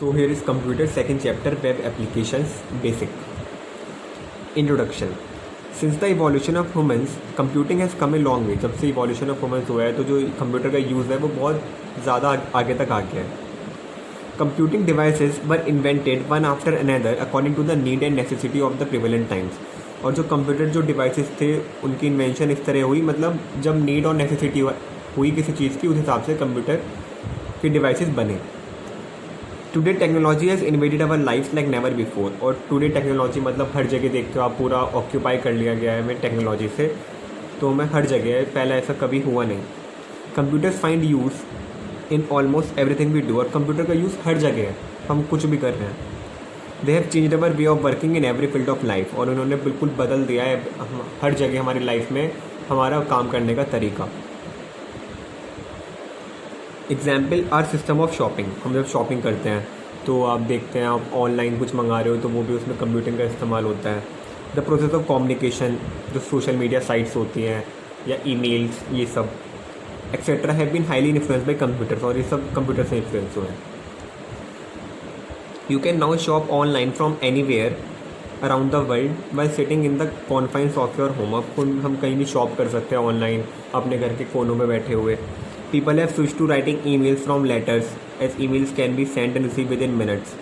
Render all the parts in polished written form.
So here is computer second chapter, web applications basic. Introduction. Since the evolution of humans, computing has come a long way. जब से evolution of humans हुआ है तो जो computer का use है वो बहुत ज़्यादा आगे तक आ गया है. Computing devices were invented one after another according to the need and necessity of the prevalent times. और जो कंप्यूटर जो डिवाइसेस थे उनकी इन्वेंशन इस तरह हुई, मतलब जब नीड और नेसेसिटी हुई किसी चीज़ की, उस हिसाब से कंप्यूटर के डिवाइसेस बने. Today technology has invaded our life like never before. और टुडे टेक्नोलॉजी मतलब हर जगह देखते हो आप, पूरा ऑक्यूपाई कर लिया गया है हमें टेक्नोलॉजी से. तो हमें हर जगह है, पहले ऐसा कभी हुआ नहीं. Computers find use in almost everything we do. और कंप्यूटर का यूज़ हर जगह है, हम कुछ भी कर रहे हैं. They have changed our way of working in every field of life. और उन्होंने बिल्कुल बदल दिया है हर जगह हमारी लाइफ में हमारा काम करने का तरीका. Example are system of shopping. हम जब शॉपिंग करते हैं तो आप देखते हैं आप ऑनलाइन कुछ मंगा रहे हो तो वो भी उसमें कंप्यूटिंग का इस्तेमाल होता है. द प्रोसेस ऑफ कम्युनिकेशन, जो सोशल मीडिया साइट्स होती हैं या ईमेल्स, ये सब etcetera have been highly influenced by computers. और ये सब कंप्यूटर से इन्फ्लुएंस हुए हैं. You can now shop online from anywhere around the world by sitting in the confines of your home. अब हम कहीं भी शॉप कर सकते हैं ऑनलाइन अपने घर के कोनों में बैठे हुए. People have switched to writing emails from letters, as emails can be sent and received within minutes.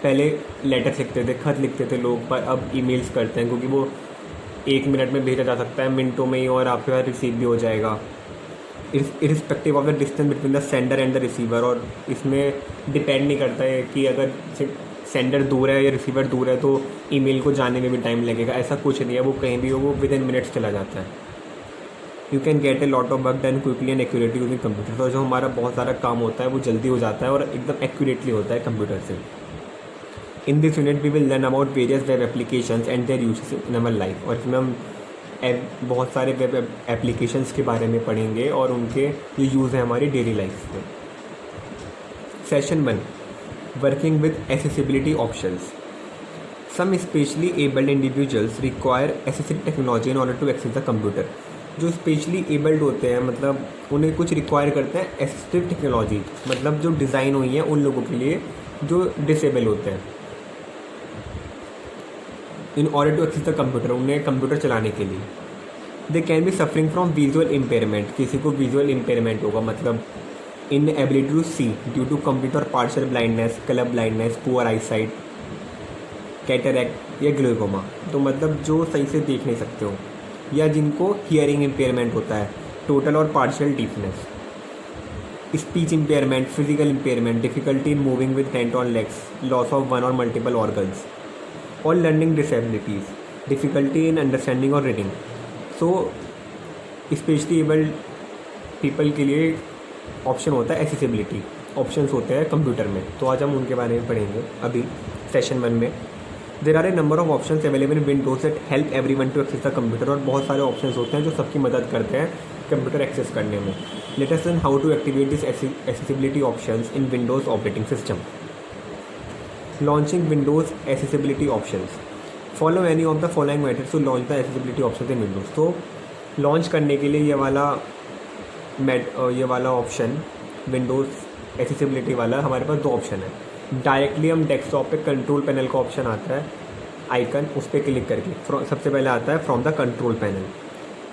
पहले लेटर लिखते थे, खत लिखते थे लोग, पर अब ईमेल्स करते हैं क्योंकि वो 1 मिनट में भेजा जा सकता है, मिनटों में ही, और आपके पास रिसीव भी हो जाएगा. Irrespective of the distance between the sender and the receiver. और इसमें डिपेंड नहीं करता है कि अगर सेंडर दूर है या रिसीवर दूर है तो ईमेल को जाने में भी टाइम लगेगा. ऐसा कुछ नहीं है, वो कहीं भी हो वो विद इन मिनट्स चला जाता है. You can get a lot of work done quickly and accurately using computer. तो जो हमारा बहुत सारा काम होता है वो जल्दी हो जाता है और एकदम एक्यूरेटली होता है कंप्यूटर से. In this unit we will learn about various web applications and their uses in our life. और इसमें हम बहुत सारे वेब एप्लीकेशंस के बारे में पढ़ेंगे और उनके जो यूज़ हैं हमारी डेली लाइफ में. Session 1, working with accessibility options. Some specially abled individuals require assistive technology in order to access the computer. जो स्पेशली एबल्ड होते हैं मतलब उन्हें कुछ रिक्वायर करते हैं एसिस्टिव टेक्नोलॉजी, मतलब जो डिज़ाइन हुई है उन लोगों के लिए जो डिसेबल होते हैं. In order to access the computer, उन्हें कंप्यूटर चलाने के लिए. They can be suffering from visual impairment. किसी को विजुअल इम्पेयरमेंट होगा, मतलब inability to see due to complete और partial blindness, colour blindness, poor eyesight, cataract या ग्लूकोमा. तो मतलब जो सही से देख नहीं सकते हो, या जिनको हियरिंग इम्पेयरमेंट होता है, टोटल और partial deafness, speech impairment, physical impairment, difficulty in moving with hand और लेग्स, लॉस ऑफ वन और मल्टीपल ऑर्गन्स, और learning disabilities, difficulty in understanding और reading. So specially abled people के लिए ऑप्शन होता है एसेसिबिलिटी. ऑप्शंस होते हैं कंप्यूटर में, तो आज हम उनके बारे में पढ़ेंगे अभी सेशन 1 में. There are a number of option available in Windows that help everyone to access the computer. और बहुत सारे ऑप्शंस होते हैं जो सबकी मदद करते हैं कंप्यूटर एक्सेस करने में. Let us learn how to activate this accessibility options in Windows operating system. Launching Windows accessibility options. Follow any of the following methods to launch the accessibility option in Windows. तो launch करने के लिए ये वाला option Windows accessibility वाला हमारे पास 2 option है. Directly हम डेस्कटॉप पे कंट्रोल पैनल का ऑप्शन आता है आइकन, उस पर क्लिक करके सबसे पहले आता है from the control panel,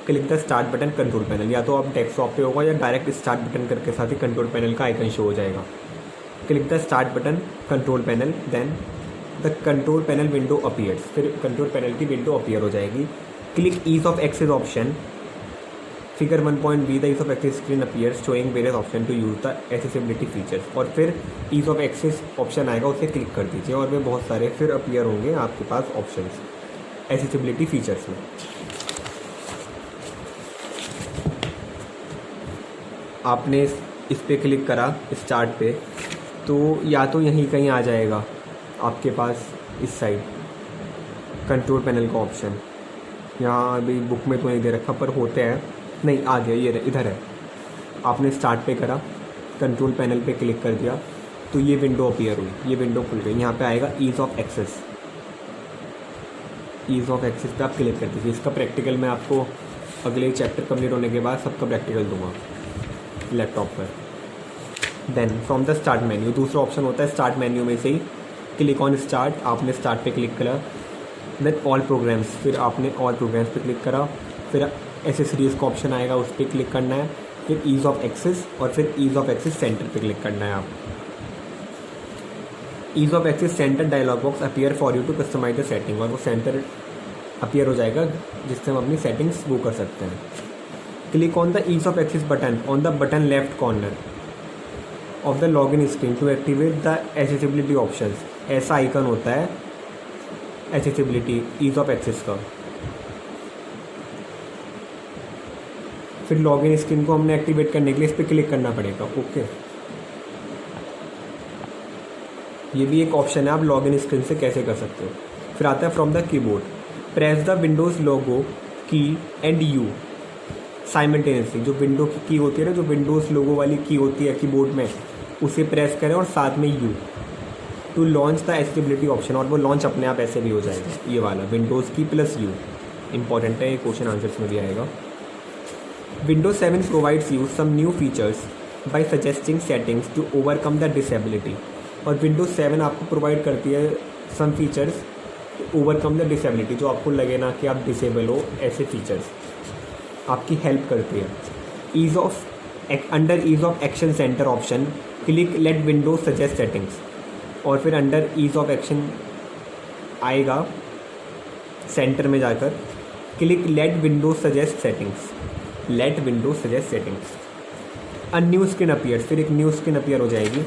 click the start button control panel. या तो आप डेस्कटॉप पे होगा या डायरेक्ट स्टार्ट बटन करके साथ ही कंट्रोल पैनल का आइकन शो हो जाएगा. Click the start button control panel, then the control panel window appears. फिर कंट्रोल पैनल की विंडो अपीयर हो जाएगी. Click ease of access option. Figure 1.b the ease of access screen appears showing various option to use the accessibility features. और फिर ease of access option आएगा, उसे click कर दीजिए और वे बहुत सारे फिर अपीयर होंगे आपके पास ऑप्शंस एक्सेसिबिलिटी फीचर्स में. आपने इस पर क्लिक करा स्टार्ट पे, तो या तो यहीं कहीं आ जाएगा आपके पास इस साइड कंट्रोल पैनल का ऑप्शन. यहाँ अभी बुक में तो नहीं दे रखा पर होते हैं, नहीं आ गया, ये इधर है. आपने स्टार्ट पे करा, कंट्रोल पैनल पे क्लिक कर दिया तो ये विंडो अपीयर हुई, ये विंडो खुल गई. यहाँ पे आएगा ease of access. Ease of access पे आप क्लिक कर दीजिए. इसका प्रैक्टिकल मैं आपको अगले चैप्टर कंप्लीट होने के बाद सबका प्रैक्टिकल दूंगा लैपटॉप पर. Then from the start menu, दूसरा ऑप्शन होता है स्टार्ट मेन्यू में से ही, क्लिक ऑन स्टार्ट, आपने स्टार्ट पे क्लिक करा। देन ऑल प्रोग्राम्स, फिर आपने ऑल प्रोग्राम्स पे क्लिक करा। फिर एसेसरीज का ऑप्शन आएगा, उस पर क्लिक करना है। फिर ईज़ ऑफ एक्सेस, और फिर ईज़ ऑफ एक्सेस सेंटर पे क्लिक करना है आप। Ease of access centre dialog box appear for you to customise the setting, और वो सेंटर अपीयर हो जाएगा जिससे हम अपनी सेटिंग्स वो कर सकते हैं। Click on the ease of access button on the button left corner of the login screen to activate the accessibility options. ऐसा आइकन होता है एसेसिबिलिटी ईज़ ऑफ एक्सेस का। फिर लॉगिन स्क्रीन को हमने एक्टिवेट करने के लिए इस पर क्लिक करना पड़ेगा। ओके, ये भी एक ऑप्शन है, आप लॉगिन स्क्रीन से कैसे कर सकते हो। फिर आता है from the keyboard, press the Windows logo key and you simultaneously. जो विंडो की होती है ना, जो विंडोज़ लोगो वाली की होती है कीबोर्ड में, उसे प्रेस करें और साथ में you to launch the accessibility option, और वो लॉन्च अपने आप ऐसे भी हो जाएगा। ये वाला विंडोज़ की प्लस यू इंपॉर्टेंट है, ये क्वेश्चन आंसर्स में भी आएगा। Windows 7 provides you some new features by suggesting settings to overcome the disability, और Windows 7 आपको प्रोवाइड करती है some features to overcome the disability, जो आपको लगे ना कि आप डिसेबल हो, ऐसे फीचर्स आपकी हेल्प करती है। Ease of under ease of action centre option, click let Windows suggest settings, और फिर अंडर ईज़ ऑफ एक्शन आएगा सेंटर में जाकर, click let Windows suggest settings, let Windows suggest settings. A new screen appears, फिर एक new screen appear हो जाएगी।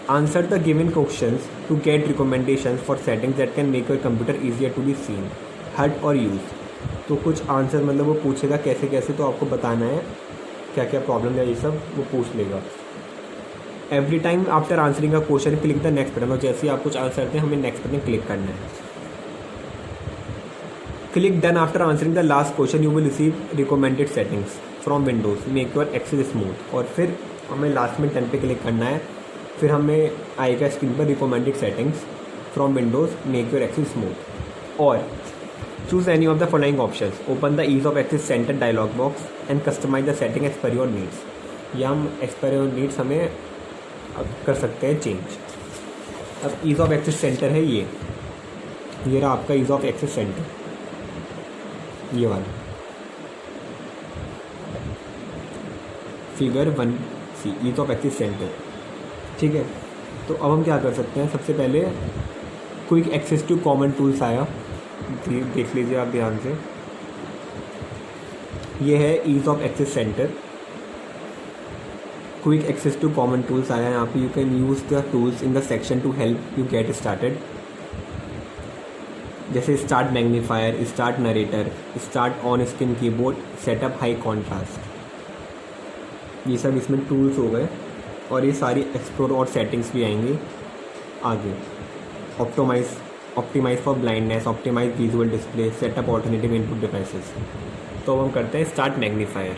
Answer the given questions to get recommendations for settings that can make your computer easier to be seen, heard और use. तो कुछ answer मतलब वो पूछेगा कैसे कैसे, तो आपको बताना है क्या क्या प्रॉब्लम है, ये सब वो पूछ लेगा। Every time after answering a question click the next button, और जैसे ही आप कुछ आंसर दें हमें नेक्स्ट बटन क्लिक करना है। Click done after answering the last question, you will receive recommended settings from Windows make your access smooth, और फिर हमें लास्ट में 10 पे क्लिक करना है। फिर हमें आएगा स्क्रीन पर recommended settings from Windows make your access smooth, और choose any of the following options, open the ease of access centre dialog box and customise the setting as per your needs. या हम as per your needs हमें अब कर सकते हैं change. अब ease of access centre है ये रहा आपका ईज़ ऑफ एक्सेस सेंटर, ये वाला figure 1C ease of access centre. ठीक है, तो अब हम क्या कर सकते हैं, सबसे पहले quick access to common tools आया, देख लीजिए आप ध्यान से। ये है ease of access centre, quick access to common tools आया है यहाँ पे। You can use the tools in the section to help you get started, जैसे start magnifier, start narrator, start on screen keyboard, setup high contrast, ये सब इसमें tools हो गए। और ये सारी एक्सप्लोर और सेटिंग्स भी आएंगी आगे। Optimise for blindness, optimise visual display, setup alternative input devices. तो अब हम करते हैं start magnifier.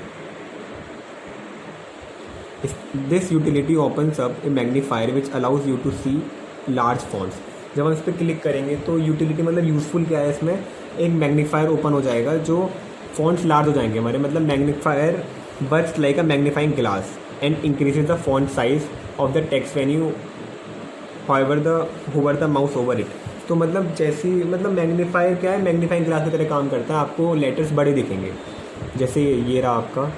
This utility opens up a magnifier which allows you to see large fonts. जब हम इस पर क्लिक करेंगे तो यूटिलिटी मतलब यूज़फुल क्या है, इसमें एक मैग्नीफायर ओपन हो जाएगा जो फॉन्ट्स लार्ज हो जाएंगे हमारे, मतलब magnifier works like a magnifying glass and increases the font size of the text when you hover the mouse over it. तो मतलब जैसी मतलब मैग्नीफायर क्या है, मैग्नीफाइंग ग्लास की तरह काम करता है, आपको लेटर्स बड़े दिखेंगे। जैसे ये रहा आपका,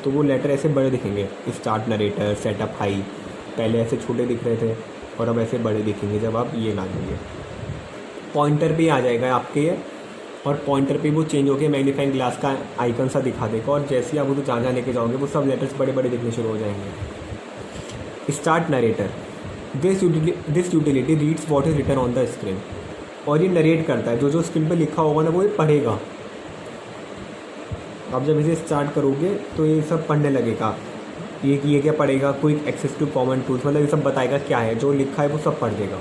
तो वो लेटर ऐसे बड़े दिखेंगे, स्टार्ट नरेटर, सेटअप हाई, पहले ऐसे छोटे दिख रहे थे और अब ऐसे बड़े दिखेंगे जब आप ये ला देंगे। पॉइंटर भी आ जाएगा आपके ये, और पॉइंटर पे वो चेंज होकर मैग्नीफाइंग ग्लास का आइकन सा दिखा देगा, और जैसे ही आप उसे जहाँ लेके जाओगे वो सब लेटर्स बड़े बड़े दिखने शुरू हो जाएंगे। Start narrator, this utility reads what is written on the screen, और ये नरेट करता है, जो स्क्रीन पर लिखा होगा ना वो ये पढ़ेगा। आप जब इसे स्टार्ट करोगे तो ये सब पढ़ने लगेगा। ये क्या पढ़ेगा, quick access to common tools, मतलब ये सब बताएगा क्या है, जो लिखा है वो सब पढ़ देगा।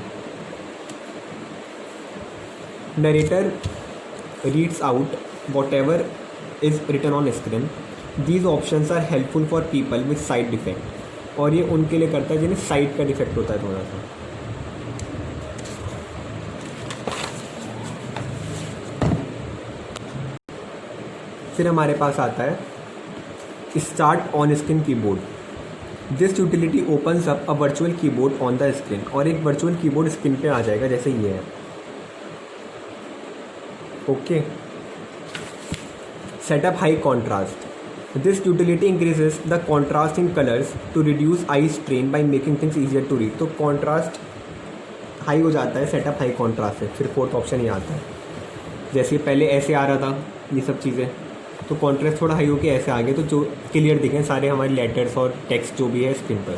Narrator reads out whatever is written on screen. These options are helpful for people with sight defect, और ये उनके लिए करता है जिन्हें साइट का डिफेक्ट होता है थोड़ा सा। फिर हमारे पास आता है start on screen keyboard. This utility opens up a virtual keyboard on the screen, और एक वर्चुअल कीबोर्ड स्क्रीन पे आ जाएगा जैसे ये है. Okay. Setup high contrast. This utility increases the contrast in colours to reduce eye strain by making things easier to read. तो contrast high हो जाता है सेटअप हाई कॉन्ट्रास्ट से. फिर फोर्थ ऑप्शन ये आता है. जैसे पहले ऐसे आ रहा था ये सब चीज़ें, तो कॉन्ट्रास्ट थोड़ा हाई होकर ऐसे आ गए, तो जो क्लियर दिखें सारे हमारे लेटर्स और टेक्स्ट जो भी है स्क्रीन पर.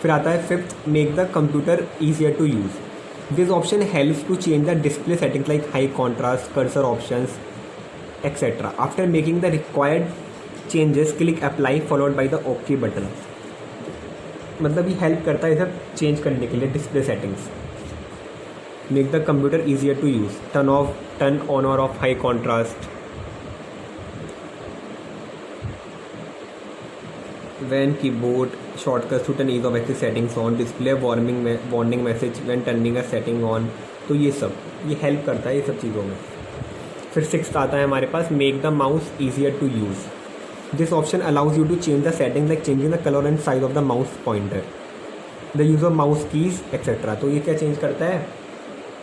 फिर आता है fifth, make the computer easier to use. This option helps to change the display settings like high contrast, cursor options etcetera. After making the required changes click apply followed by the okay button. मतलब ये help करता है ये सब change करने के लिए display settings. Make the computer easier to use. Turn on और off high contrast. when keyboard shortcuts to turn ease of access settings on, display warning message when turning a setting on. तो ये सब ये help करता है ये सब चीज़ों में. फिर सिक्स्थ आता है हमारे पास, make the mouse easier to use. This option allows you to change the setting like changing the colour and size of the mouse pointer, the use of mouse keys etcetera. तो ये क्या change करता है,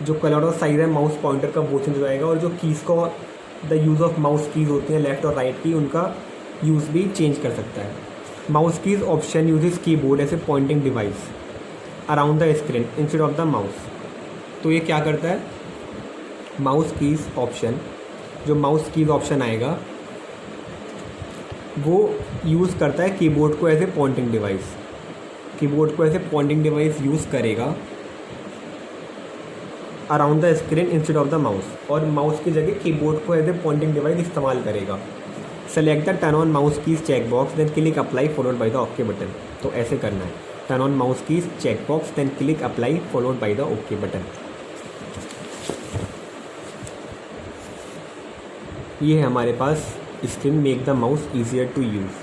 जो colour और size है mouse pointer का वो चेंज हो जाएगा, और जो कीज़ को the use of mouse keys होती हैं लेफ़्ट और राइट की, उनका यूज़ भी चेंज कर सकता है. Mouse keys option uses keyboard as a pointing device around the screen instead of the mouse. तो ये क्या करता है, माउस कीज़ ऑप्शन, जो माउस कीज़ ऑप्शन आएगा वो यूज़ करता है कीबोर्ड को as a pointing device. Keyboard को as a pointing device use करेगा around the screen instead of the mouse, और माउस की जगह कीबोर्ड को एज ए पॉइंटिंग डिवाइस इस्तेमाल करेगा. Select the turn on mouse keys check box then click apply followed by the okay button. तो ऐसे करना है, turn on mouse keys check box then click apply followed by the okay button. ये है हमारे पास screen, make the mouse easier to use.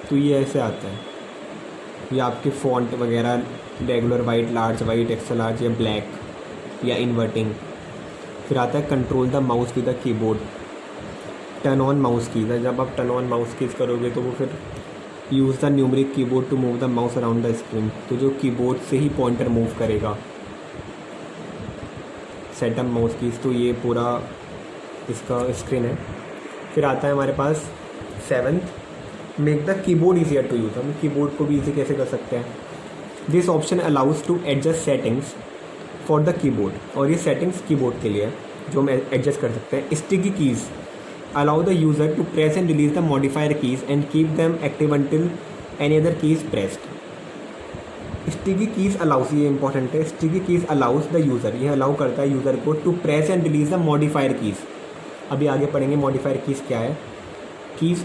तो ये ऐसे आता है, ये आपके फॉन्ट वगैरह regular white, large white, extra large या ब्लैक या इन्वर्टिंग. फिर आता है control the mouse with the keyboard. Turn on mouse keys है, जब आप टर्न ऑन माउस कीज़ करोगे तो वो फिर use the numeric keyboard to move the mouse around the screen. तो जो कीबोर्ड से ही पॉइंटर मूव करेगा. सेटअप माउस कीज़, तो ये पूरा इसका स्क्रीन है. फिर आता है हमारे पास seventh, make the keyboard easier to use. हम कीबोर्ड को भी ईजी कैसे कर सकते हैं. This option allows to adjust settings for the keyboard. और ये सेटिंग्स कीबोर्ड के लिए है जो हम एडजस्ट कर सकते हैं. Sticky keys allow the user to press and release the modifier keys and keep them active until any other key is pressed. Sticky keys allows, ये इंपॉर्टेंट है, sticky keys allows the user, ये allow करता है user को to press and release the modifier keys. अभी आगे पढ़ेंगे modifier keys क्या है. कीज़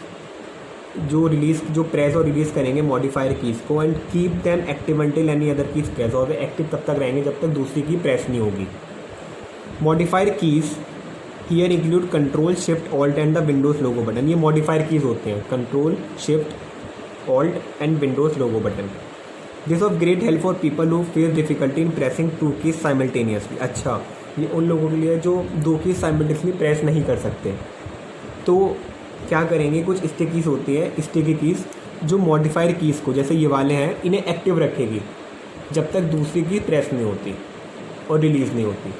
जो प्रेस और रिलीज़ करेंगे मॉडिफायर कीज़ को, and keep them active until any other keys press, और वे एक्टिव तब तक रहेंगे जब तक दूसरी की प्रेस नहीं होगी. Modifier keys here include control shift alt and the Windows logo button. ये मॉडिफायर कीज़ होते हैं, control shift alt and Windows logo button. This of great help for people who face difficulty in pressing two keys simultaneously. अच्छा, ये उन लोगों के लिए जो दो कीज़ साइमल्टेनियसली प्रेस नहीं कर सकते. तो क्या करेंगे, कुछ स्टिकीज़ होती है, स्टिकी कीज़ जो मॉडिफायर कीज़ को, जैसे ये वाले हैं, इन्हें एक्टिव रखेगी जब तक दूसरी की प्रेस नहीं होती और रिलीज़ नहीं होती.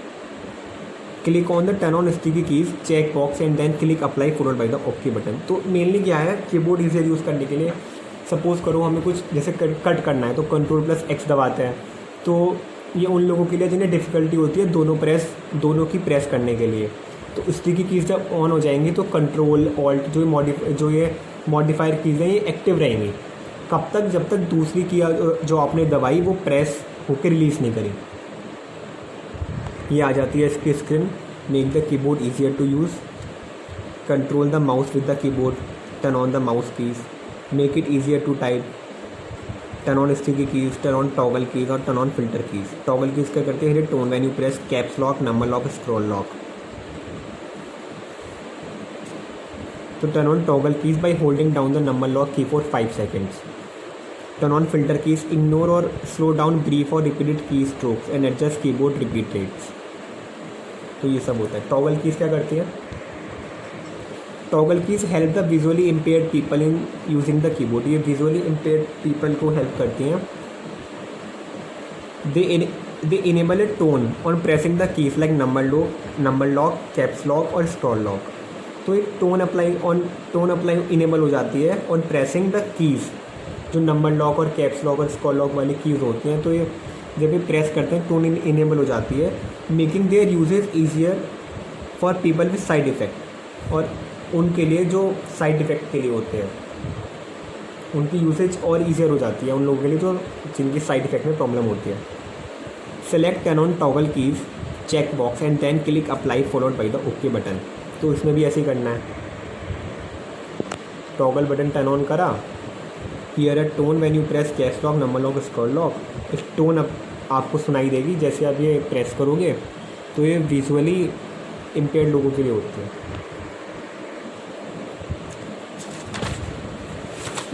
Click on the turn on sticky keys check box and then click apply followed by the okay button. तो मेनली क्या है, कीबोर्ड ईजियर यूज़ करने के लिए, सपोज़ करो हमें कुछ जैसे कट करना है तो Ctrl+X दबाते हैं. तो ये उन लोगों के लिए जिन्हें डिफ़िकल्टी होती है दोनों की प्रेस करने के लिए. तो स्टिकी कीज़ जब ऑन हो जाएंगी तो कंट्रोल ऑल्ट जो ये मॉडिफायर कीज़ हैं ये एक्टिव रहेंगी. कब तक, जब तक दूसरी की जो आपने दबाई वो प्रेस होकर रिलीज़ नहीं करी. ये आ जाती है इसकी screen, make the keyboard easier to use. Control the mouse with the keyboard. Turn on the mouse keys. Make it easier to type. Turn on sticky keys, turn on toggle keys और turn on filter keys. Toggle keys क्या करते हैं, tone when you press caps lock, number lock, scroll lock. तो turn on toggle keys by holding down the number lock key for 5 seconds. Turn on filter keys, ignore or slow down brief or repeated keystrokes and adjust keyboard repeat rates. तो ये सब होता है. Toggle keys क्या करती है, toggle keys help the visually impaired people in using the keyboard, ये visually impaired people को हेल्प करती हैं. They enable a tone on pressing the keys like number lock, caps lock और स्क्रॉल लॉक. तो एक टोन अप्लाई इनेबल हो जाती है ऑन प्रेसिंग द कीज़, जो नंबर लॉक और कैप्स लॉक और स्क्रॉल लॉक वाली कीज़ होती हैं. तो ये जब ये प्रेस करते हैं टोन इनेबल हो जाती है, making their uses easier for people with side effect, और उनके लिए जो साइड इफ़ेक्ट के लिए होते हैं उनकी यूसेज और ईजियर हो जाती है उन लोगों के लिए जो जिनकी साइड इफ़ेक्ट में प्रॉब्लम होती है. Select turn on toggle keys check box and then click apply followed by the okay button. तो इसमें भी ऐसे ही करना है. टॉगल बटन टर्न ऑन करा, hear a tone when you press caps lock, number lock, scroll lock. इस tone आपको सुनाई देगी जैसे आप ये प्रेस करोगे. तो ये विजुअली इम्पेयर्ड लोगों के लिए होती है.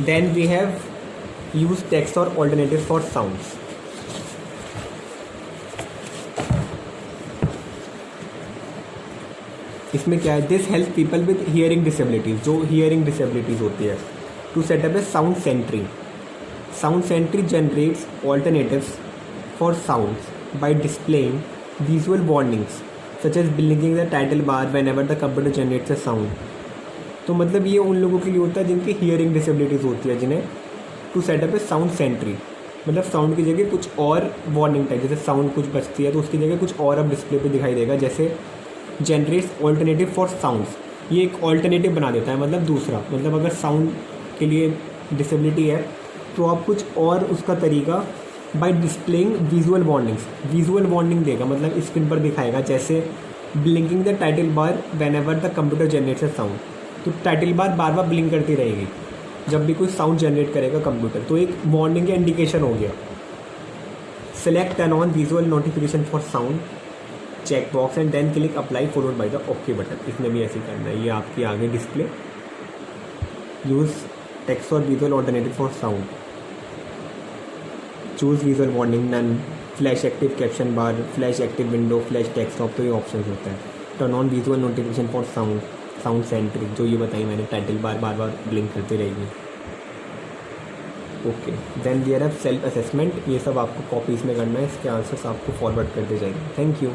Then we have use text or alternative for sounds. इसमें क्या है, this help people with hearing disabilities, जो हियरिंग डिसेबिलिटीज़ होती है, to set up a sound sentry. Sound sentry generates alternatives for sounds by displaying visual warnings such as blinking the title bar whenever the computer generates a sound. तो मतलब ये उन लोगों के लिए होता है जिनकी हियरिंग डिसेबिलिटीज़ होती है, जिन्हें to set up a sound sentry, मतलब साउंड की जगह कुछ और वार्निंग टाइप, जैसे साउंड कुछ बजती है तो उसकी जगह कुछ और अब डिस्प्ले पे दिखाई देगा. जैसे जनरेट्स ऑल्टरनेटिव फॉर साउंड्स, ये एक ऑल्टरनेटिव बना देता है, मतलब दूसरा, मतलब अगर साउंड के लिए डिसेबिलिटी है तो आप कुछ और उसका तरीका by displaying visual warnings, visual warning देगा, मतलब स्क्रीन पर दिखाएगा. जैसे blinking the title bar whenever the computer generates a sound, तो टाइटल बार बार बार ब्लिंक करती रहेगी जब भी कोई साउंड जनरेट करेगा कंप्यूटर. तो एक वार्निंग का इंडिकेशन हो गया. Select turn on visual notification for sound check box and then click apply followed by the okay button. इसमें भी ऐसे करना है. ये आपकी आगे display. Use text or visual alternative for sound. Choose visual warning, none, flash active caption bar, flash active window, flash desktop. तो ये ऑप्शन होता है. Turn on visual notification for sound, sound sentry, जो ये बताई मैंने, टाइटल बार बार blink करती रहेगी. Okay, then there have self assessment. ये सब आपको कॉपीज़ में करना है, इसके आंसर्स आपको फॉरवर्ड करते जाएंगे. Thank you.